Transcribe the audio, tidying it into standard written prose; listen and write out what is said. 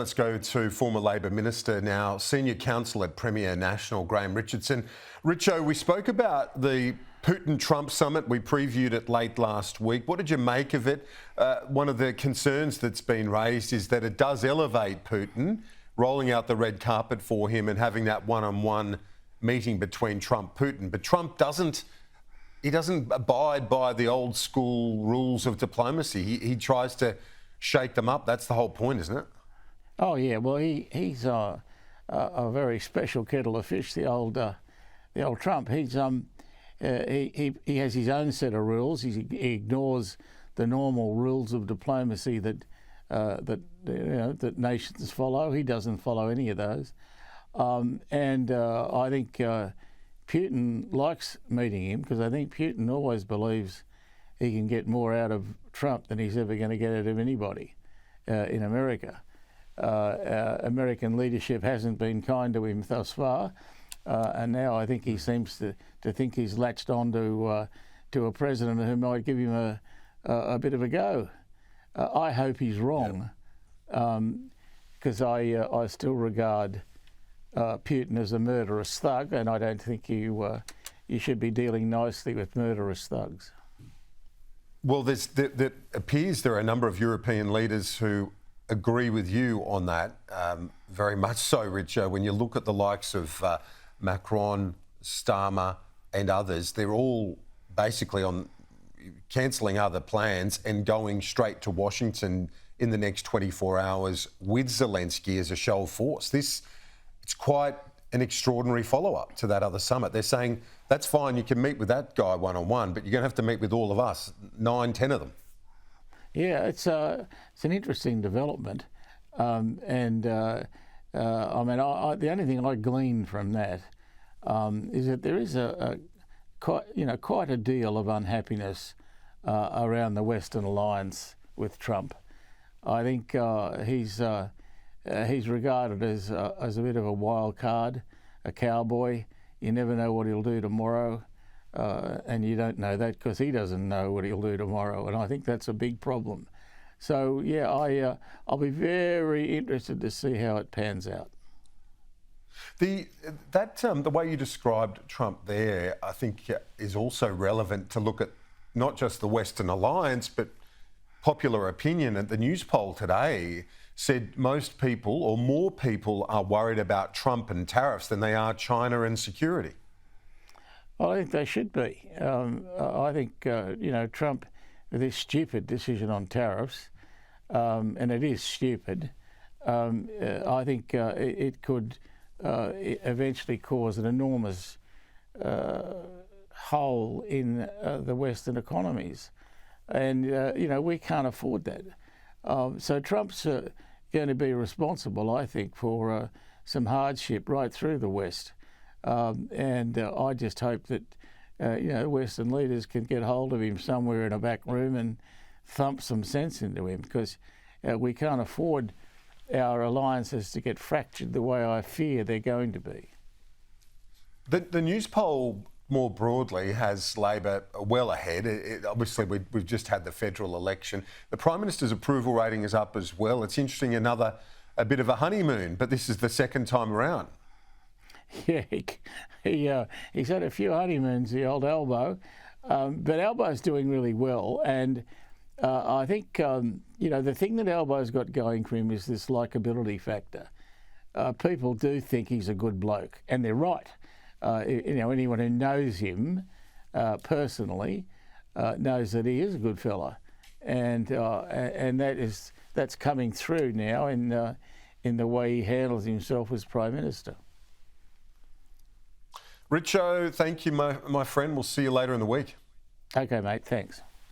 Let's go to former Labor Minister, now Senior Counsel at Premier National, Graham Richardson. Richo, we spoke about the Putin-Trump summit. We previewed it late last week. What did you make of it? One of the concerns that's been raised is that it does elevate Putin, rolling out the red carpet for him and having that one-on-one meeting between Trump-Putin. But Trump doesn't abide by the old school rules of diplomacy. He tries to shake them up. That's the whole point, isn't it? Oh yeah, well he's a very special kettle of fish. The old Trump. He has his own set of rules. He ignores the normal rules of diplomacy that nations follow. He doesn't follow any of those, and I think Putin likes meeting him because I think Putin always believes he can get more out of Trump than he's ever going to get out of anybody in America. American leadership hasn't been kind to him thus far, and now I think he seems to think he's latched on to a president who might give him a bit of a go. I hope he's wrong, because I still regard Putin as a murderous thug, and I don't think you should be dealing nicely with murderous thugs. Well, there appears there are a number of European leaders who agree with you on that, very much so, Richo. When you look at the likes of Macron, Starmer and others, they're all basically on cancelling other plans and going straight to Washington in the next 24 hours with Zelensky as a show of force. It's quite an extraordinary follow-up to that other summit. They're saying, that's fine, you can meet with that guy one-on-one, but you're going to have to meet with all of us, 9, 10 of them. Yeah, it's an interesting development, the only thing I glean from that is that there is quite a deal of unhappiness around the Western alliance with Trump. I think he's regarded as a bit of a wild card, a cowboy. You never know what he'll do tomorrow. And you don't know that because he doesn't know what he'll do tomorrow, and I think that's a big problem. So yeah, I'll be very interested to see how it pans out. The way you described Trump there, I think, is also relevant to look at not just the Western alliance, but popular opinion. At the news poll today said most people, or more people, are worried about Trump and tariffs than they are China and security. Well, I think they should be. I think, Trump, with this stupid decision on tariffs, and it is stupid, I think it could eventually cause an enormous hole in the Western economies. And, we can't afford that. So Trump's going to be responsible, I think, for some hardship right through the West. I just hope that Western leaders can get hold of him somewhere in a back room and thump some sense into him, because we can't afford our alliances to get fractured the way I fear they're going to be. The news poll more broadly has Labor well ahead. Obviously, we've just had the federal election. The Prime Minister's approval rating is up as well. It's interesting, a bit of a honeymoon, but this is the second time around. Yeah, he's had a few honeymoons, the old Albo, but Albo's doing really well, and I think the thing that Albo's got going for him is this likability factor. People do think he's a good bloke, and they're right. Anyone who knows him personally knows that he is a good fella, and that's coming through now in the way he handles himself as Prime Minister. Richo, thank you, my friend. We'll see you later in the week. Okay, mate. Thanks.